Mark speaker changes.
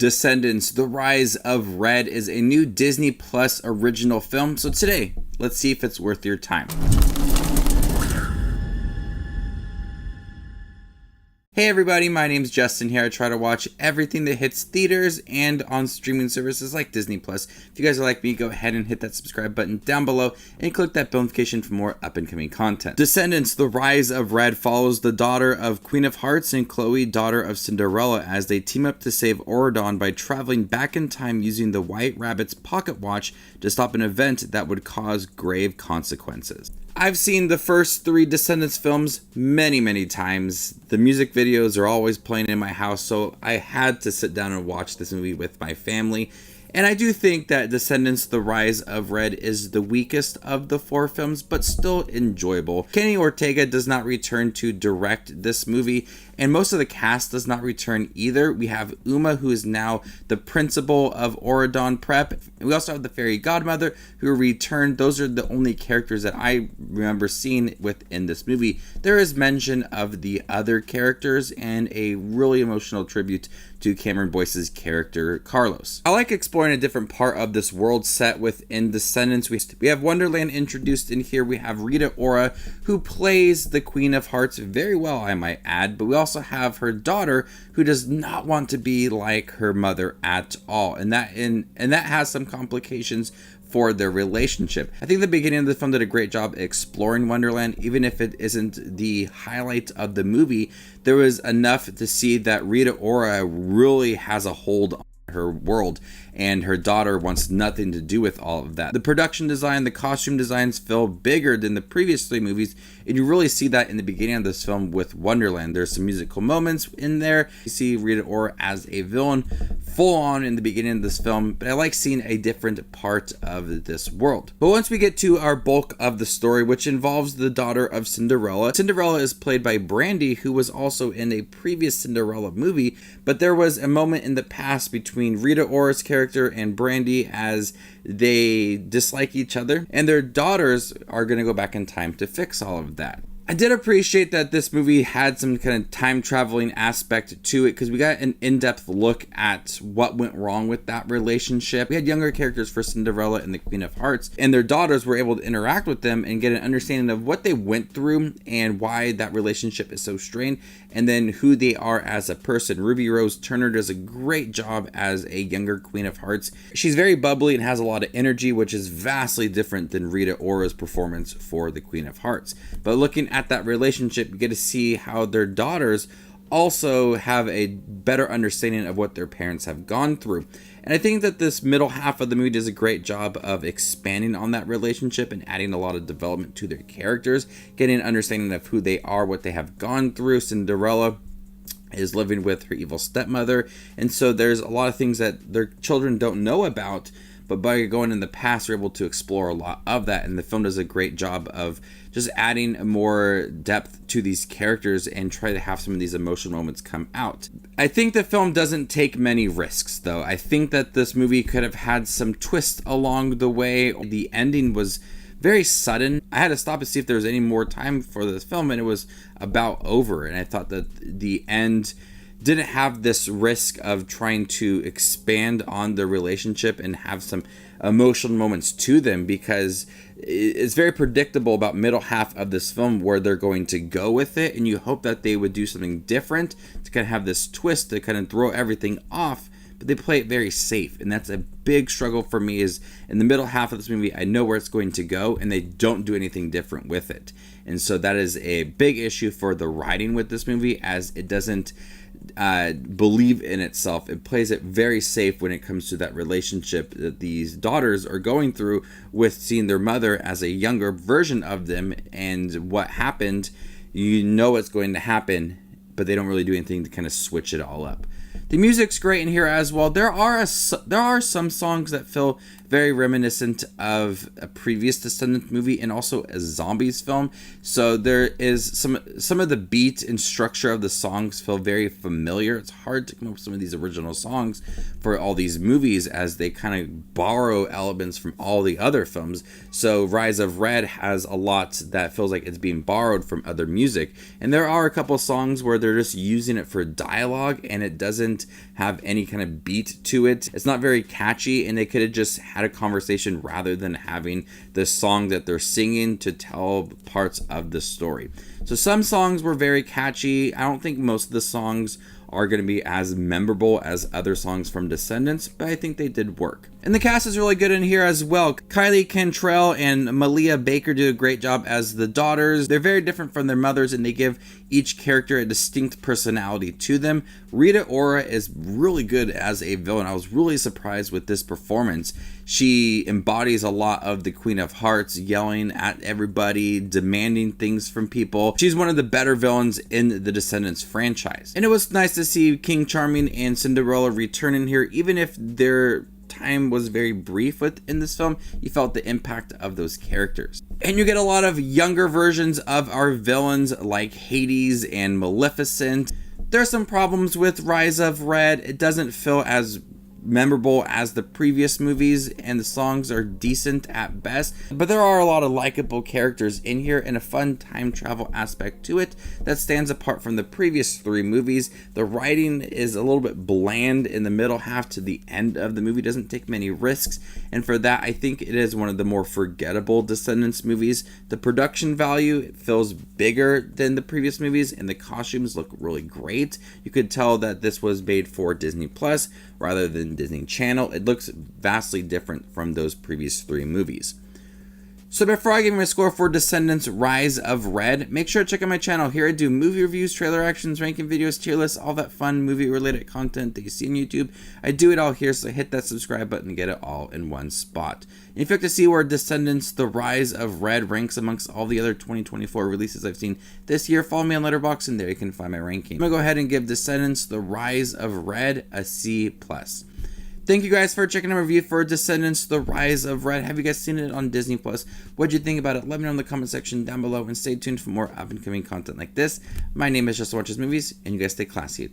Speaker 1: Descendants, The Rise of Red is a new Disney Plus original film, so today, let's see if it's worth your time. Hey everybody, my name's Justin here. I try to watch everything that hits theaters and on streaming services like Disney Plus. If you guys are like me, go ahead and hit that subscribe button down below and click that bell notification for more up-and-coming content. Descendants, The Rise of Red follows the daughter of Queen of Hearts and Chloe, daughter of Cinderella, as they team up to save Auradon by traveling back in time using the White Rabbit's pocket watch to stop an event that would cause grave consequences. I've seen the first 3 Descendants films many times. The music videos are always playing in my house, so I had to sit down and watch this movie with my family. And I do think that Descendants, The Rise of Red is the weakest of the 4 films, but still enjoyable. Kenny Ortega does not return to direct this movie, and most of the cast does not return either. We have Uma, who is now the principal of Auradon Prep. We also have the fairy godmother, who returned. Those are the only characters that I remember seeing within this movie. There is mention of the other characters and a really emotional tribute to Cameron Boyce's character, Carlos. I like exploring a different part of this world set within Descendants. We have Wonderland introduced in here. We have Rita Ora, who plays the Queen of Hearts very well, I might add, but we also have her daughter, who does not want to be like her mother at all, and that has some complications for their relationship. I think the beginning of the film did a great job exploring Wonderland. Even if it isn't the highlight of the movie, there was enough to see that Rita Ora really has a hold on her world, and her daughter wants nothing to do with all of that. The production design, the costume designs feel bigger than the previous 3 movies, and you really see that in the beginning of this film with Wonderland. There's some musical moments in there. You see Rita Ora as a villain full on in the beginning of this film, but I like seeing a different part of this world. But once we get to our bulk of the story, which involves the daughter of Cinderella, Cinderella is played by Brandy, who was also in a previous Cinderella movie, but there was a moment in the past between Rita Ora's character and Brandy as they dislike each other, and their daughters are going to go back in time to fix all of that. I did appreciate that this movie had some kind of time traveling aspect to it, because we got an in-depth look at what went wrong with that relationship. We had younger characters for Cinderella and the Queen of Hearts, and their daughters were able to interact with them and get an understanding of what they went through and why that relationship is so strained, and then who they are as a person. Ruby Rose Turner does a great job as a younger Queen of Hearts. She's very bubbly and has a lot of energy, which is vastly different than Rita Ora's performance for the Queen of Hearts. But looking at that relationship, you get to see how their daughters also have a better understanding of what their parents have gone through. And I think that this middle half of the movie does a great job of expanding on that relationship and adding a lot of development to their characters, getting an understanding of who they are, what they have gone through. Cinderella is living with her evil stepmother, and so there's a lot of things that their children don't know about, but by going in the past, we're able to explore a lot of that, and the film does a great job of just adding more depth to these characters and try to have some of these emotional moments come out. I think the film doesn't take many risks, though. I think that this movie could have had some twists along the way. The ending was very sudden. I had to stop to see if there was any more time for this film, and it was about over, and I thought that the end didn't have this risk of trying to expand on the relationship and have some emotional moments to them, because it's very predictable about middle half of this film where they're going to go with it, and you hope that they would do something different to kind of have this twist to kind of throw everything off, but they play it very safe, and that's a big struggle for me. Is in the middle half of this movie, I know where it's going to go, and they don't do anything different with it, and so that is a big issue for the writing with this movie, as it doesn't believe in itself. It plays it very safe when it comes to that relationship that these daughters are going through with seeing their mother as a younger version of them, and what happened, you know what's going to happen, but they don't really do anything to kind of switch it all up. The music's great in here as well. There are some songs that feel very reminiscent of a previous Descendants movie and also a zombies film. So there is some of the beat and structure of the songs feel very familiar. It's hard to come up with some of these original songs for all these movies, as they kind of borrow elements from all the other films. So Rise of Red has a lot that feels like it's being borrowed from other music, and there are a couple songs where they're just using it for dialogue and it doesn't have any kind of beat to it. It's not very catchy, and they could have just had a conversation rather than having the song that they're singing to tell parts of the story. So some songs were very catchy. I don't think most of the songs are going to be as memorable as other songs from Descendants, but I think they did work. And the cast is really good in here as well. Kylie Cantrell and Malia Baker do a great job as the daughters. They're very different from their mothers, and they give each character a distinct personality to them. Rita Ora is really good as a villain. I was really surprised with this performance. She embodies a lot of the Queen of Hearts, yelling at everybody, demanding things from people. She's one of the better villains in the Descendants franchise. And it was nice to see King Charming and Cinderella return in here, even if their time was very brief within this film. You felt the impact of those characters. And you get a lot of younger versions of our villains like Hades and Maleficent. There's some problems with Rise of Red. It doesn't feel as memorable as the previous movies, and the songs are decent at best, but there are a lot of likable characters in here and a fun time travel aspect to it that stands apart from the previous 3 movies. The writing is a little bit bland in the middle half to the end of the movie, doesn't take many risks, and for that I think it is one of the more forgettable Descendants movies. The production value feels bigger than the previous movies, and the costumes look really great. You could tell that this was made for Disney Plus rather than Disney Channel. It looks vastly different from those previous 3 movies. So before I give you my score for Descendants Rise of Red, make sure to check out my channel. Here I do movie reviews, trailer actions, ranking videos, tier lists, all that fun movie related content that you see on YouTube. I do it all here, so hit that subscribe button to get it all in one spot. And if you'd like to see where Descendants The Rise of Red ranks amongst all the other 2024 releases I've seen this year, follow me on Letterboxd, and there you can find my ranking. I'm going to go ahead and give Descendants The Rise of Red a C+. Thank you guys for checking out my review for Descendants The Rise of Red. Have you guys seen it on Disney Plus? What'd you think about it? Let me know in the comment section down below, and stay tuned for more up and coming content like this. My name is Just Watches Movies, and you guys stay classy.